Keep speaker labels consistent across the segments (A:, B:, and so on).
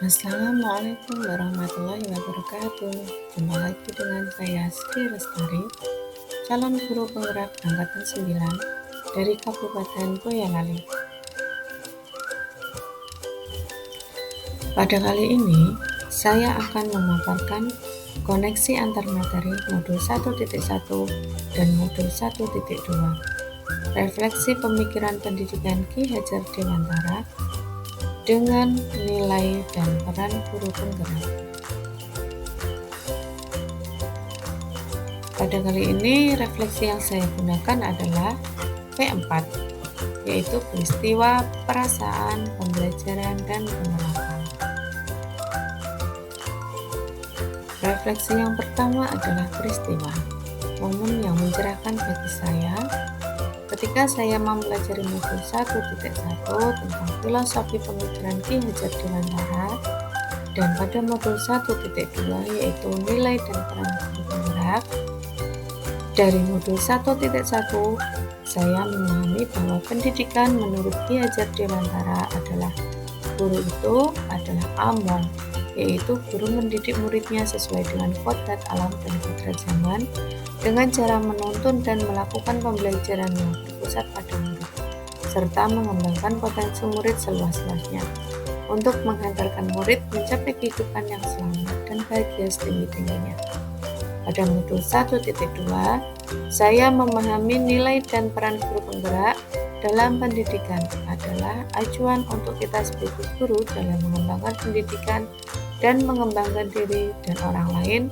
A: Assalamualaikum warahmatullahi wabarakatuh. Jumpa lagi dengan saya Sri Lestari, calon guru penggerak angkatan 9 dari Kabupaten Boyolali. Pada kali ini, saya akan memaparkan koneksi antar materi modul 1.1 dan modul 1.2. Refleksi pemikiran pendidikan Ki Hajar Dewantara dengan nilai dan peran guru penggerak. Pada kali ini, refleksi yang saya gunakan adalah P4, yaitu peristiwa, perasaan, pembelajaran, dan penerapan. Refleksi yang pertama adalah peristiwa, momen yang mencerahkan bagi saya ketika saya mempelajari modul 1.1 tentang filosofi pemikiran Ki Hajar Dewantara dan pada modul 1.2 yaitu nilai dan peran guru penggerak. Dari modul 1.1 saya memahami bahwa pendidikan menurut Ki Hajar Dewantara adalah guru itu adalah among, yaitu guru mendidik muridnya sesuai dengan kodrat alam dan kodrat zaman dengan cara menuntun dan melakukan pembelajaran yang berpusat pada murid, serta mengembangkan potensi murid seluas-luasnya untuk menghantarkan murid mencapai kehidupan yang selamat dan bahagia setinggi-tingginya. Pada modul 1.2, saya memahami nilai dan peran guru penggerak dalam pendidikan adalah acuan untuk kita sebagai guru dalam mengembangkan pendidikan dan mengembangkan diri dan orang lain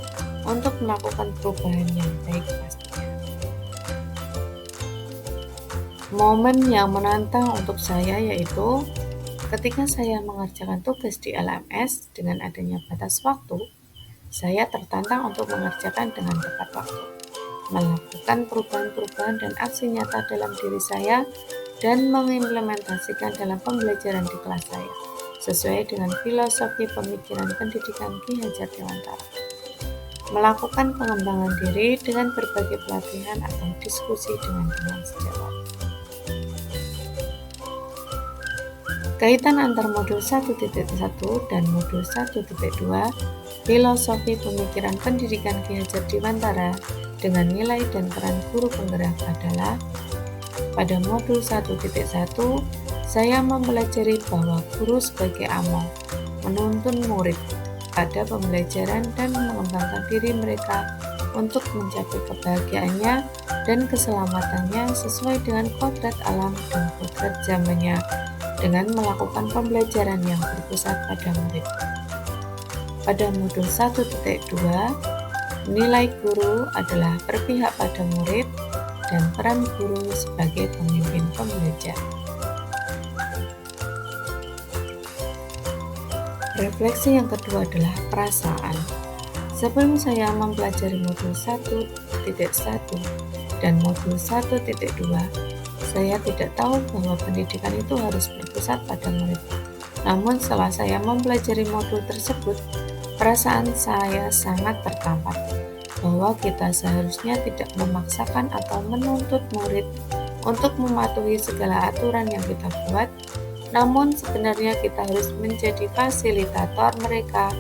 A: untuk melakukan perubahan yang baik pastinya. Momen yang menantang untuk saya yaitu ketika saya mengerjakan tugas di LMS dengan adanya batas waktu, saya tertantang untuk mengerjakan dengan tepat waktu, melakukan perubahan-perubahan dan aksi nyata dalam diri saya dan mengimplementasikan dalam pembelajaran di kelas saya sesuai dengan filosofi pemikiran pendidikan Ki Hajar Dewantara. Melakukan pengembangan diri dengan berbagai pelatihan atau diskusi dengan teman sejawat. Kaitan antar modul 1.1 dan modul 1.2 filosofi pemikiran pendidikan Ki Hajar Dewantara dengan nilai dan peran guru penggerak adalah pada modul 1.1 saya mempelajari bahwa guru sebagai among menuntun murid pada pembelajaran dan mengembangkan diri mereka untuk mencapai kebahagiaannya dan keselamatannya sesuai dengan kodrat alam dan kodrat zamannya dengan melakukan pembelajaran yang berpusat pada murid. Pada modul 1.2, nilai guru adalah berpihak pada murid dan peran guru sebagai pemimpin pembelajar. Refleksi yang kedua adalah perasaan. Sebelum saya mempelajari modul 1.1 dan modul 1.2, saya tidak tahu bahwa pendidikan itu harus berpusat pada murid. Namun setelah saya mempelajari modul tersebut, perasaan saya sangat tertampar bahwa kita seharusnya tidak memaksakan atau menuntut murid untuk mematuhi segala aturan yang kita buat, namun sebenarnya kita harus menjadi fasilitator mereka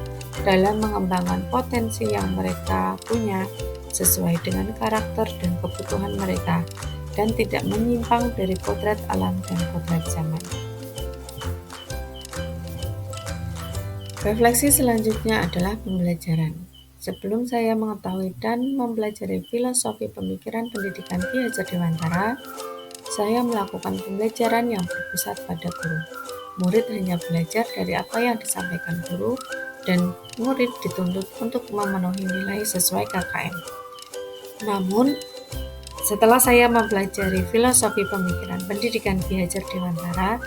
A: dalam mengembangkan potensi yang mereka punya sesuai dengan karakter dan kebutuhan mereka dan tidak menyimpang dari kodrat alam dan kodrat zaman. Refleksi selanjutnya adalah pembelajaran. Sebelum saya mengetahui dan mempelajari filosofi pemikiran pendidikan Ki Hajar Dewantara, saya melakukan pembelajaran yang berpusat pada guru. Murid hanya belajar dari apa yang disampaikan guru dan murid dituntut untuk memenuhi nilai sesuai KKM. Namun, setelah saya mempelajari filosofi pemikiran pendidikan Ki Hajar Dewantara,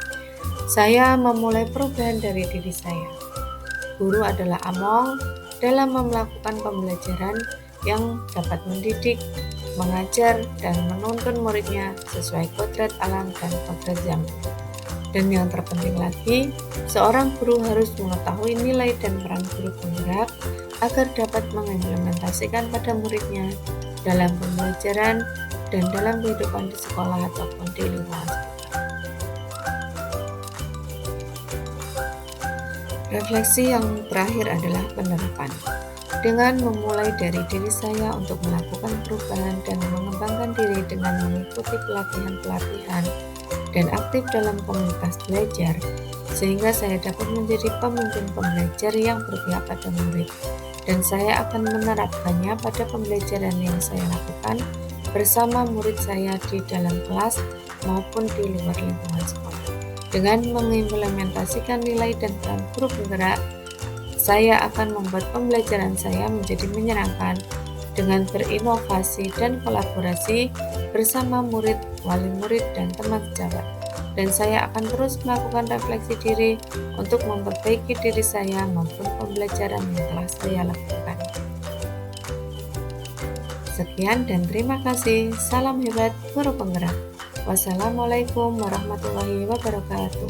A: saya memulai perubahan dari diri saya. Guru adalah among dalam melakukan pembelajaran yang dapat mendidik, mengajar, dan menuntun muridnya sesuai kodrat alam dan kodrat zaman. Dan yang terpenting lagi, seorang guru harus mengetahui nilai dan peran guru penggerak agar dapat mengimplementasikan pada muridnya dalam pembelajaran dan dalam kehidupan di sekolah ataupun di lingkungan sekitar. Refleksi yang terakhir adalah penerapan. Dengan memulai dari diri saya untuk melakukan perubahan dan mengembangkan diri dengan mengikuti pelatihan-pelatihan dan aktif dalam komunitas belajar, sehingga saya dapat menjadi pemimpin pembelajar yang berpihak pada murid. Dan saya akan menerapkannya pada pembelajaran yang saya lakukan bersama murid saya di dalam kelas maupun di luar lingkungan sekolah. Dengan mengimplementasikan nilai dan peran guru penggerak, saya akan membuat pembelajaran saya menjadi menyenangkan dengan berinovasi dan kolaborasi bersama murid, wali murid, dan teman sejawat. Dan saya akan terus melakukan refleksi diri untuk memperbaiki diri saya maupun pembelajaran yang telah saya lakukan. Sekian dan terima kasih. Salam hebat guru penggerak. Wassalamualaikum warahmatullahi wabarakatuh.